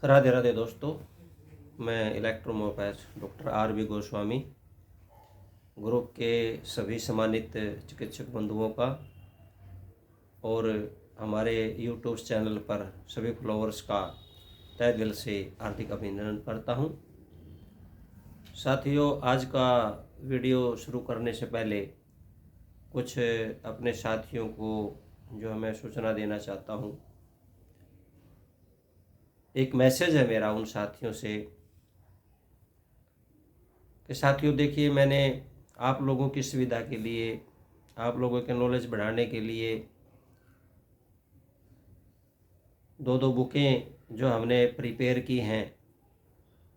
राधे राधे दोस्तों, मैं इलेक्ट्रोमोपैथ doctor RV. Goswami group के सभी सम्मानित चिकित्सक बंधुओं का और हमारे यूट्यूब चैनल पर सभी फॉलोअर्स का तहे दिल से हार्दिक अभिनंदन करता हूं। साथियों, आज का वीडियो शुरू करने से पहले कुछ अपने साथियों को जो मैं सूचना देना चाहता हूं। एक मैसेज है मेरा उन साथियों से कि साथियों देखिए, मैंने आप लोगों की सुविधा के लिए, आप लोगों के नॉलेज बढ़ाने के लिए दो बुकें जो हमने प्रिपेयर की हैं,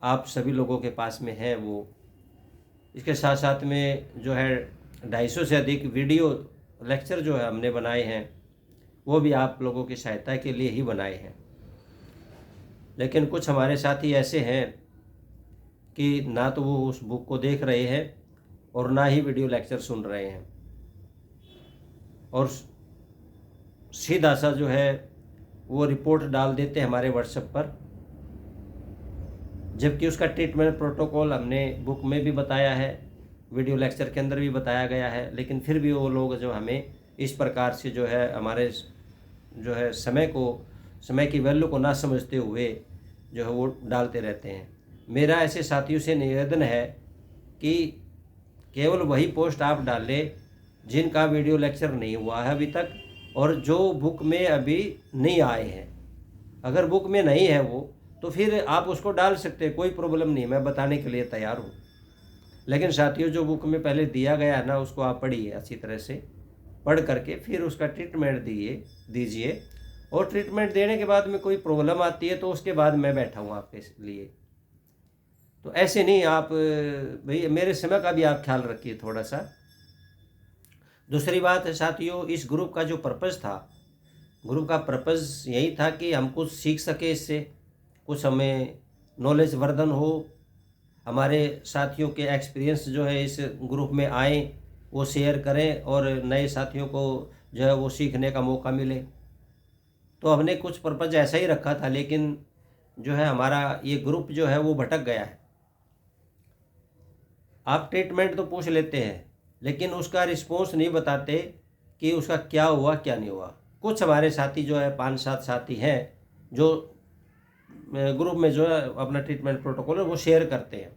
आप सभी लोगों के पास में है वो। इसके साथ साथ में जो है 250 से अधिक वीडियो लेक्चर जो है हमने बनाए हैं, वो भी आप लोगों की सहायता के लिए ही बनाए हैं। लेकिन कुछ हमारे साथी ऐसे हैं कि ना तो वो उस बुक को देख रहे हैं और ना ही वीडियो लेक्चर सुन रहे हैं, और सीधा सा जो है वो रिपोर्ट डाल देते हैं हमारे व्हाट्सएप पर, जबकि उसका ट्रीटमेंट प्रोटोकॉल हमने बुक में भी बताया है, वीडियो लेक्चर के अंदर भी बताया गया है। लेकिन फिर भी वो लोग जो हमें इस प्रकार से जो है हमारे जो है समय की वैल्यू को ना समझते हुए जो है वो डालते रहते हैं। मेरा ऐसे साथियों से निवेदन है कि केवल वही पोस्ट आप डालें जिनका वीडियो लेक्चर नहीं हुआ है अभी तक और जो बुक में अभी नहीं आए हैं। अगर बुक में नहीं है वो, तो फिर आप उसको डाल सकते हैं, कोई प्रॉब्लम नहीं, मैं बताने के लिए तैयार हूँ। लेकिन साथियों, जो बुक में पहले दिया गया है ना, उसको आप पढ़िए, अच्छी तरह से पढ़ करके फिर उसका ट्रीटमेंट दीजिए। और ट्रीटमेंट देने के बाद में कोई प्रॉब्लम आती है तो उसके बाद मैं बैठा हूँ आपके लिए। तो ऐसे नहीं, आप भाई मेरे समय का भी आप ख्याल रखिए थोड़ा सा। दूसरी बात है साथियों, इस ग्रुप का जो पर्पज़ था, ग्रुप का पर्पज़ यही था कि हम कुछ सीख सके, इससे कुछ हमें नॉलेज वर्धन हो, हमारे साथियों के एक्सपीरियंस जो है इस ग्रुप में आए, वो शेयर करें और नए साथियों को जो है वो सीखने का मौका मिले। तो हमने कुछ पर्पज़ ऐसा ही रखा था, लेकिन जो है हमारा ये ग्रुप जो है वो भटक गया है। आप ट्रीटमेंट तो पूछ लेते हैं, लेकिन उसका रिस्पॉन्स नहीं बताते कि उसका क्या हुआ क्या नहीं हुआ। कुछ हमारे साथी जो है 5-7 साथी हैं जो ग्रुप में जो है अपना ट्रीटमेंट प्रोटोकॉल है वो शेयर करते हैं।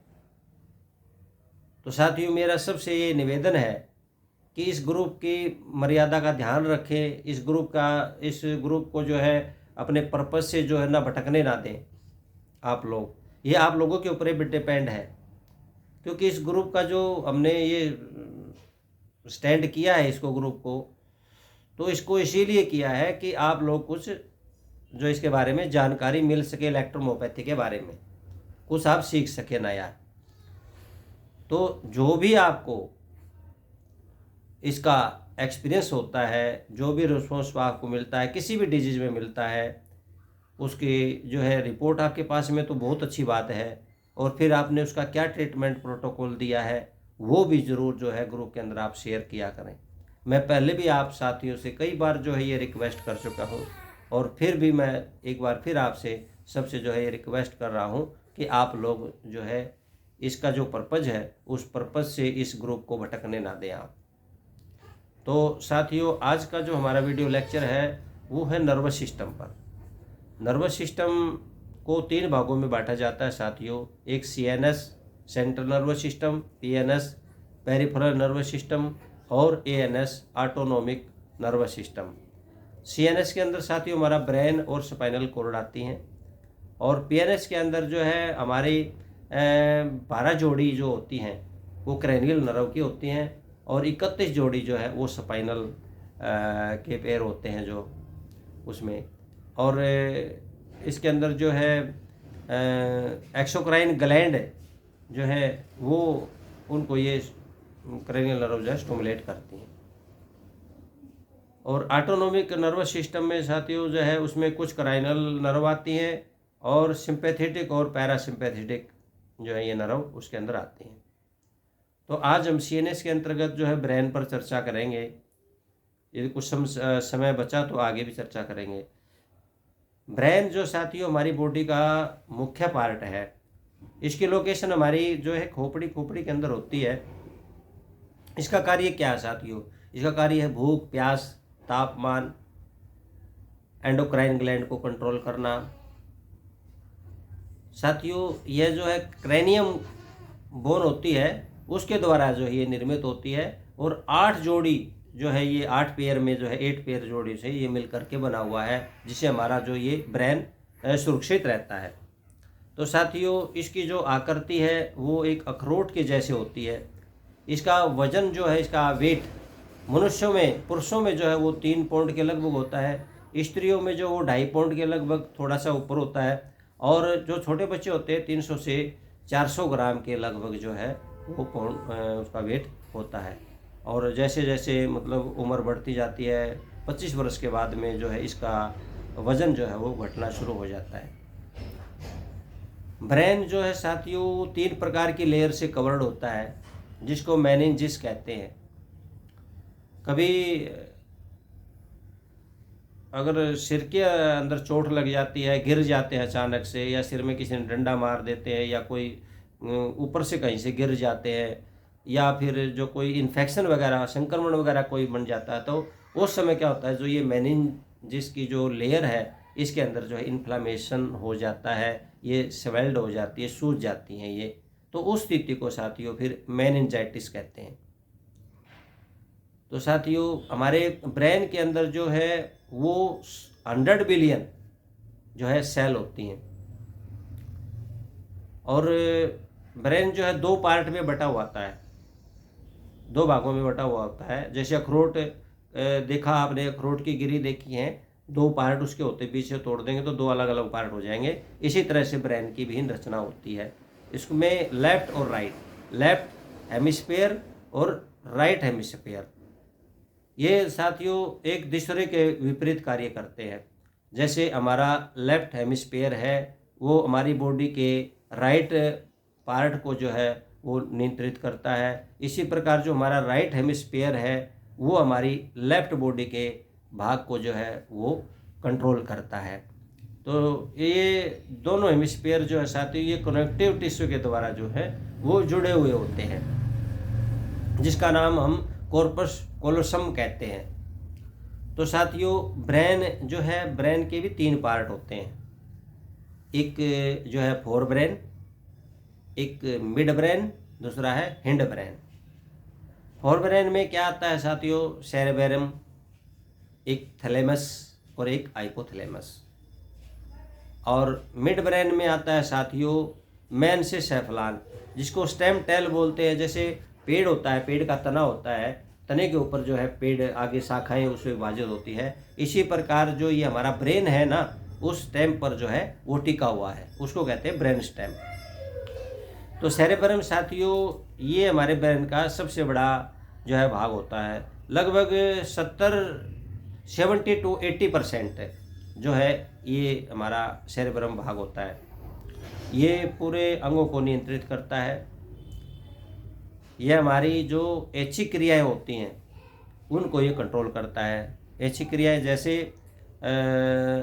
तो साथियों, मेरा सबसे ये निवेदन है कि इस ग्रुप की मर्यादा का ध्यान रखें, इस ग्रुप को जो है अपने पर्पज़ से जो है ना भटकने ना दें आप लोग। ये आप लोगों के ऊपर ही डिपेंड है, क्योंकि इस ग्रुप का जो हमने ये स्टैंड किया है, इसको ग्रुप को, तो इसको इसीलिए किया है कि आप लोग कुछ जो इसके बारे में जानकारी मिल सके, इलेक्ट्रोमोपैथी के बारे में कुछ आप सीख सके नया। तो जो भी आपको इसका एक्सपीरियंस होता है, जो भी रिस्पॉन्स आपको मिलता है, किसी भी डिजीज़ में मिलता है, उसकी जो है रिपोर्ट आपके पास में, तो बहुत अच्छी बात है। और फिर आपने उसका क्या ट्रीटमेंट प्रोटोकॉल दिया है वो भी ज़रूर जो है ग्रुप के अंदर आप शेयर किया करें। मैं पहले भी आप साथियों से कई बार जो है ये रिक्वेस्ट कर चुका हूँ, और फिर भी मैं एक बार फिर आपसे सबसे जो है ये रिक्वेस्ट कर रहा हूँ कि आप लोग जो है इसका जो पर्पज़ है उस पर्पज़ से इस ग्रुप को भटकने ना दें आप। तो साथियों, आज का जो हमारा वीडियो लेक्चर है वो है नर्वस सिस्टम पर। नर्वस सिस्टम को 3 भागों में बांटा जाता है साथियों। एक CNS central nervous system, PNS peripheral nervous system और ANS autonomic nervous system. CNS के अंदर साथियों हमारा ब्रेन और स्पाइनल कॉर्ड आती हैं, और PNS के अंदर जो है हमारी 12 जोड़ी जो होती हैं वो क्रैनियल नर्व की होती हैं, और 31 जोड़ी जो है वो स्पाइनल के पैर होते हैं जो उसमें। और इसके अंदर जो है एक्सोक्राइन ग्लैंड जो है वो उनको ये क्रैनियल नर्व जो है स्टिमुलेट करती हैं। और ऑटोनोमिक नर्वस सिस्टम में साथियों जो है उसमें कुछ क्राइनल नर्व आती हैं और सिंपैथेटिक और पैरासिम्पैथेटिक जो है ये नर्व उसके अंदर आती हैं। तो आज हम CNS के अंतर्गत जो है ब्रेन पर चर्चा करेंगे। यदि कुछ समय बचा तो आगे भी चर्चा करेंगे। ब्रेन जो साथियों हमारी बॉडी का मुख्य पार्ट है, इसकी लोकेशन हमारी जो है खोपड़ी के अंदर होती है। इसका कार्य क्या है साथियों? इसका कार्य है भूख, प्यास, तापमान, एंडोक्राइन ग्लैंड को कंट्रोल करना। साथियों यह जो है क्रेनियम बोन होती है उसके द्वारा जो है ये निर्मित होती है, और 8 जोड़ी जो है ये 8 पेयर में जो है 8 पेयर जोड़ी से ये मिल करके बना हुआ है, जिससे हमारा जो ये ब्रेन सुरक्षित रहता है। तो साथियों इसकी जो आकृति है वो एक अखरोट के जैसे होती है। इसका वजन जो है, इसका वेट मनुष्यों में, पुरुषों में जो है वो 3 पाउंड के लगभग होता है, स्त्रियों में जो वो 2.5 पाउंड के लगभग थोड़ा सा ऊपर होता है, और जो छोटे बच्चे होते हैं 300 से 400 ग्राम के लगभग जो है वो पाउंड उसका वेट होता है। और जैसे जैसे मतलब उम्र बढ़ती जाती है 25 वर्ष के बाद में जो है इसका वज़न जो है वो घटना शुरू हो जाता है। ब्रेन जो है साथियों 3 प्रकार की लेयर से कवर्ड होता है, जिसको मेनिंजिस कहते हैं। कभी अगर सिर के अंदर चोट लग जाती है, गिर जाते हैं अचानक से, या सिर में किसी ने डंडा मार देते हैं, या कोई ऊपर से कहीं से गिर जाते हैं, या फिर जो कोई इन्फेक्शन वगैरह, संक्रमण वगैरह कोई बन जाता है, तो उस समय क्या होता है, जो ये मेनिंजिस की जो लेयर है इसके अंदर जो है इन्फ्लामेशन हो जाता है, ये स्वेल्ड हो जाती है, सूज जाती हैं ये। तो उस स्थिति को साथियों फिर मेनिंजाइटिस कहते हैं। तो साथियों हमारे ब्रेन के अंदर जो है वो 100 बिलियन जो है सेल होती हैं, और ब्रेन जो है 2 पार्ट में बटा हुआ होता है, 2 भागों में बटा हुआ होता है। जैसे अखरोट देखा आपने, अखरोट की गिरी देखी है, 2 पार्ट उसके होते, बीच से तोड़ देंगे तो 2 अलग अलग पार्ट हो जाएंगे। इसी तरह से ब्रेन की भी रचना होती है। इसमें लेफ्ट और राइट, लेफ्ट हेमिस्फीयर और राइट हेमिस्फीयर, ये साथियों एक दूसरे के विपरीत कार्य करते हैं। जैसे हमारा लेफ्ट हेमिस्फीयर है वो हमारी बॉडी के राइट पार्ट को जो है वो नियंत्रित करता है। इसी प्रकार जो हमारा राइट हेमिस्फीयर है वो हमारी लेफ्ट बॉडी के भाग को जो है वो कंट्रोल करता है। तो ये दोनों हेमिस्फीयर जो है साथियों ये कनेक्टिव टिश्यू के द्वारा जो है वो जुड़े हुए होते हैं, जिसका नाम हम कॉर्पस कोलोसम कहते हैं। तो साथियों ब्रेन जो है, ब्रेन के भी 3 पार्ट होते हैं। एक जो है फोर ब्रेन, एक मिड ब्रेन, दूसरा है हिंड ब्रेन। फोर ब्रेन में क्या आता है साथियों? सेरेबेरम, एक थैलेमस और एक हाइपोथैलेमस। और मिड ब्रेन में आता है साथियों मेनसेफेलान, जिसको स्टेम टेल बोलते हैं। जैसे पेड़ होता है, पेड़ का तना होता है, तने के ऊपर जो है पेड़ आगे शाखाएं उससे विभाजित होती है। इसी प्रकार जो ये हमारा ब्रेन है ना, उस स्टेम पर जो है वो टिका हुआ है, उसको कहते हैं ब्रेन स्टेम। तो सेरेबरम साथियों ये हमारे ब्रेन का सबसे बड़ा जो है भाग होता है। लगभग 70 to 80% जो है ये हमारा सेरेबरम भाग होता है। ये पूरे अंगों को नियंत्रित करता है। यह हमारी जो ऐच्छिक क्रियाएं होती हैं उनको ये कंट्रोल करता है। ऐच्छिक क्रियाएं जैसे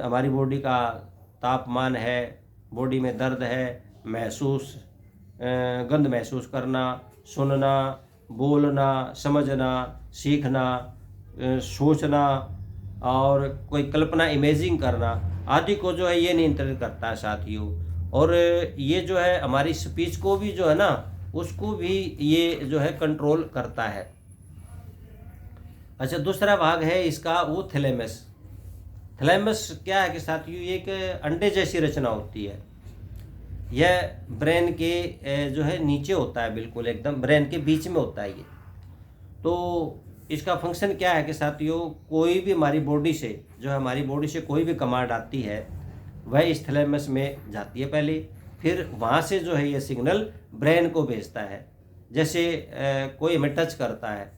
हमारी बॉडी का तापमान है, बॉडी में दर्द है, महसूस, गंध महसूस करना, सुनना, बोलना, समझना, सीखना, सोचना और कोई कल्पना, इमेजिंग करना आदि को जो है ये नियंत्रित करता है साथियों। और ये जो है हमारी स्पीच को भी जो है ना, उसको भी ये जो है कंट्रोल करता है। अच्छा, दूसरा भाग है इसका वो थैलेमस। थैलेमस क्या है कि साथियों ये एक अंडे जैसी रचना होती है। यह ब्रेन के जो है नीचे होता है, बिल्कुल एकदम ब्रेन के बीच में होता है ये। तो इसका फंक्शन क्या है कि साथियों कोई भी हमारी बॉडी से जो है, हमारी बॉडी से कोई भी कमांड आती है वह इस थैलेमस में जाती है पहले, फिर वहाँ से जो है ये सिग्नल ब्रेन को भेजता है। जैसे कोई हमें टच करता है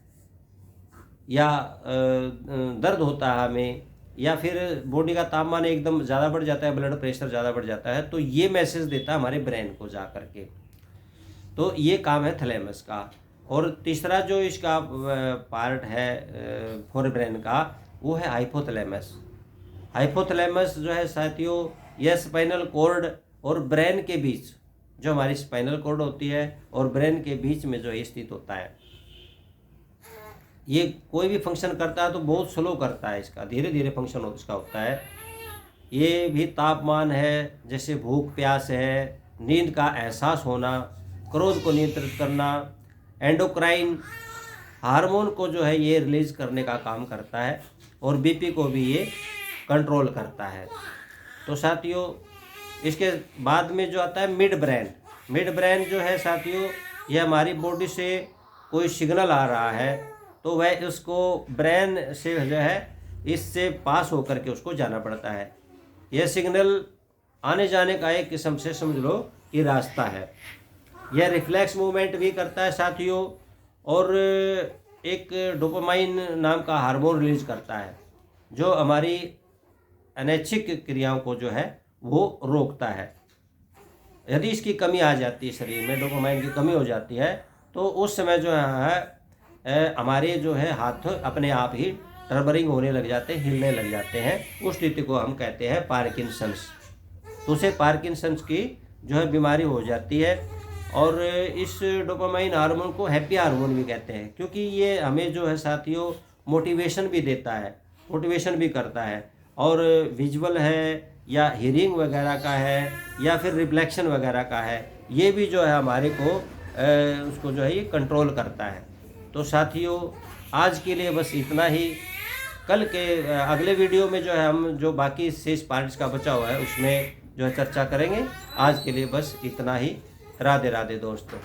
या दर्द होता है हमें, या फिर बॉडी का तापमान एकदम ज़्यादा बढ़ जाता है, ब्लड प्रेशर ज़्यादा बढ़ जाता है, तो ये मैसेज देता है हमारे ब्रेन को जा करके। तो ये काम है थैलेमस का। और तीसरा जो इसका पार्ट है फोर ब्रेन का वो है हाइपोथैलेमस। हाइपोथैलेमस जो है साथियों, यह स्पाइनल कॉर्ड और ब्रेन के बीच, जो हमारी स्पाइनल कॉर्ड होती है और ब्रेन के बीच में जो है स्थित होता है। ये कोई भी फंक्शन करता है तो बहुत स्लो करता है, इसका धीरे धीरे फंक्शन इसका होता है। ये भी तापमान है, जैसे भूख प्यास है, नींद का एहसास होना, क्रोध को नियंत्रित करना, एंडोक्राइन हार्मोन को जो है ये रिलीज करने का काम करता है, और बीपी को भी ये कंट्रोल करता है। तो साथियों इसके बाद में जो आता है मिड ब्रेन। मिड ब्रेन जो है साथियों, ये हमारी बॉडी से कोई सिग्नल आ रहा है तो वह उसको ब्रेन से जो है इससे पास होकर के उसको जाना पड़ता है। यह सिग्नल आने जाने का एक किस्म से समझ लो कि रास्ता है। यह रिफ्लेक्स मूवमेंट भी करता है साथियों, और एक डोपामाइन नाम का हार्मोन रिलीज करता है जो हमारी अनैच्छिक क्रियाओं को जो है वो रोकता है। यदि इसकी कमी आ जाती है, शरीर में डोपामाइन की कमी हो जाती है, तो उस समय जो है हमारे जो है हाथ अपने आप ही टर्बरिंग होने लग जाते हैं, हिलने लग जाते हैं। उस स्थिति को हम कहते हैं पार्किंसंस। तो उसे पार्किंसंस की जो है बीमारी हो जाती है। और इस डोपामाइन हार्मोन को हैप्पी हार्मोन भी कहते हैं, क्योंकि ये हमें जो है साथियों मोटिवेशन भी देता है, मोटिवेशन भी करता है। और विजुअल है या हियरिंग वगैरह का है या फिर रिफ्लेक्शन वगैरह का है, ये भी जो है हमारे को उसको जो है ये कंट्रोल करता है। तो साथियों आज के लिए बस इतना ही। कल के अगले वीडियो में जो है हम जो बाकी शेष पार्ट्स का बचा हुआ है उसमें जो है चर्चा करेंगे। आज के लिए बस इतना ही। राधे राधे दोस्तों।